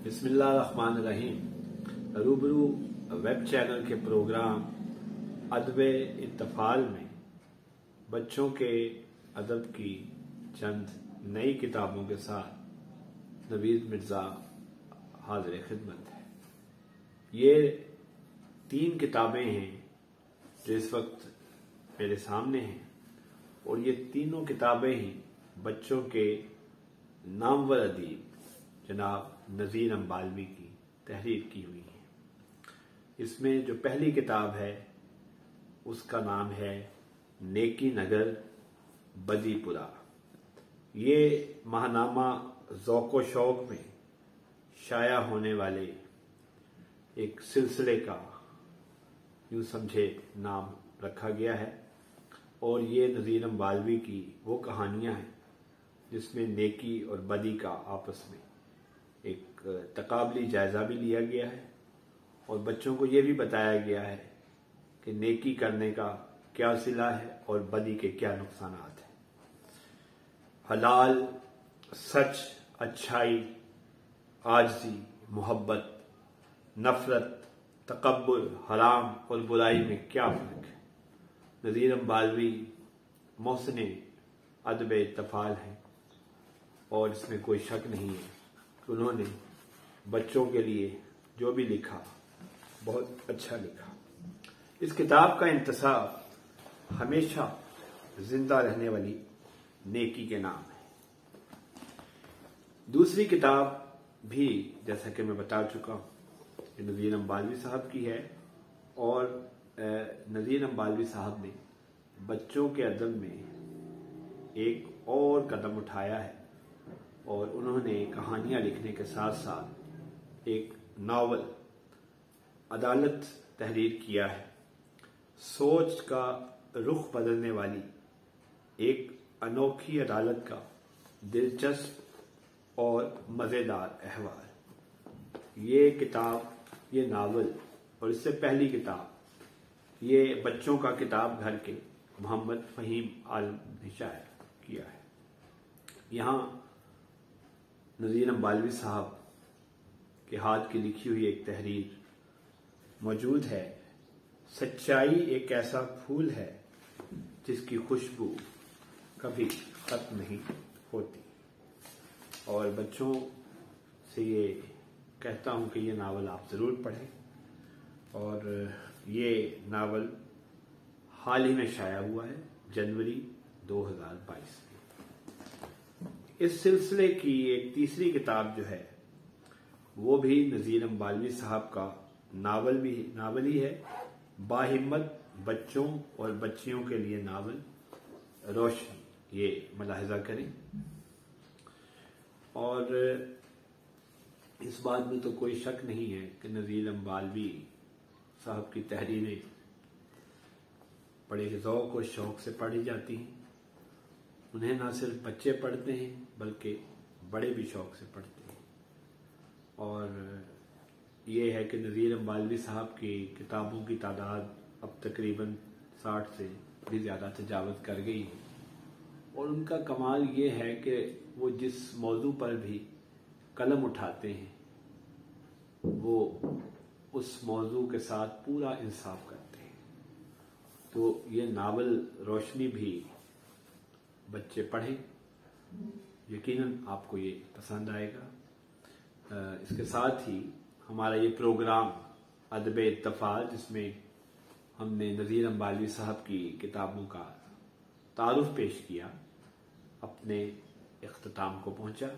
बिस्मिल्लाहिर्रहमानिर्रहीम। रूबरू web channel के प्रोग्राम अदब इत्तफाल में बच्चों के अदब की चंद नई किताबों के साथ नवीद मिर्ज़ा हाज़िर खिदमत है। ये 3 किताबें हैं जो इस वक्त मेरे सामने हैं और ये तीनों किताबें ही बच्चों के नामवर अदीब जनाब नज़ीर अम्बालवी की तहरीर की हुई है। इसमें जो पहली किताब है उसका नाम है नेकी नगर बदीपुरा। ये माहनामा ज़ौक़ शौक़ में शाया होने वाले एक सिलसिले का यूँ समझे नाम रखा गया है और ये नज़ीर अम्बालवी की वो कहानियाँ हैं जिसमें नेकी और बदी का आपस में एक तकाबली जायज़ा भी लिया गया है और बच्चों को ये भी बताया गया है कि नेकी करने का क्या सिला है और बदी के क्या नुकसानात हैं। हलाल, सच, अच्छाई, आजिज़ी, मोहब्बत, नफ़रत, तकब्बुर, हराम और बुराई में क्या फ़र्क है। नज़ीर अम्बालवी मोहसिन अदब इत्तफाल हैं और इसमें कोई शक नहीं है कि उन्होंने बच्चों के लिए जो भी लिखा बहुत अच्छा लिखा। इस किताब का इंतसाब हमेशा जिंदा रहने वाली नेकी के नाम है। दूसरी किताब भी जैसा कि मैं बता चुका हूँ नज़ीर अम्बालवी साहब की है और नज़ीर अम्बालवी साहब ने बच्चों के अदब में एक और कदम उठाया है और उन्होंने कहानियाँ लिखने के साथ साथ एक नावल अदालत तहरीर किया है। सोच का रुख बदलने वाली एक अनोखी अदालत का दिलचस्प और मज़ेदार अहवाल। ये किताब, ये नावल और इससे पहली किताब ये बच्चों का किताब घर के मोहम्मद फ़हीम आलम ने शायर किया है। यहाँ नज़ीर अम्बालवी साहब के हाथ की लिखी हुई एक तहरीर मौजूद है। सच्चाई एक ऐसा फूल है जिसकी खुशबू कभी खत्म नहीं होती। और बच्चों से ये कहता हूँ कि ये नावल आप ज़रूर पढ़ें और ये नावल हाल ही में शाया हुआ है जनवरी 2022 में। इस सिलसिले की एक तीसरी किताब जो है वो भी नज़ीर अम्बालवी साहब का नावल ही है। बाहिम्मत बच्चों और बच्चियों के लिए नावल रोशनी। ये मुलाहिजा करें और इस बात में तो कोई शक नहीं है कि नज़ीर अम्बालवी साहब की तहरीरें बड़े ज़ौक़ और शौक़ से पढ़ी जाती हैं। उन्हें ना सिर्फ बच्चे पढ़ते हैं बल्कि बड़े भी शौक़ से पढ़ते हैं। और ये है कि नज़ीर अम्बालवी साहब की किताबों की तादाद अब तकरीबन 60 से भी ज़्यादा तजावज़ कर गई है और उनका कमाल ये है कि वो जिस मौजू पर भी कलम उठाते हैं वो उस मौजू के साथ पूरा इंसाफ करते हैं। तो ये नावल रोशनी भी बच्चे पढ़ें, यकीनन आपको ये पसंद आएगा। इसके साथ ही हमारा ये प्रोग्राम अदब इत्तफाल जिसमें हमने नज़ीर अम्बालवी साहब की किताबों का तारुफ पेश किया अपने इख्तिताम को पहुंचा।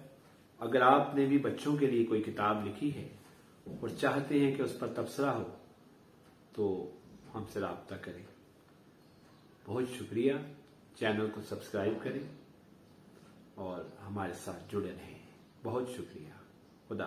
अगर आपने भी बच्चों के लिए कोई किताब लिखी है और चाहते हैं कि उस पर तबसरा हो तो हमसे राब्ता करें। बहुत शुक्रिया। चैनल को सब्सक्राइब करें और हमारे साथ जुड़े रहें। बहुत शुक्रिया। खुदा।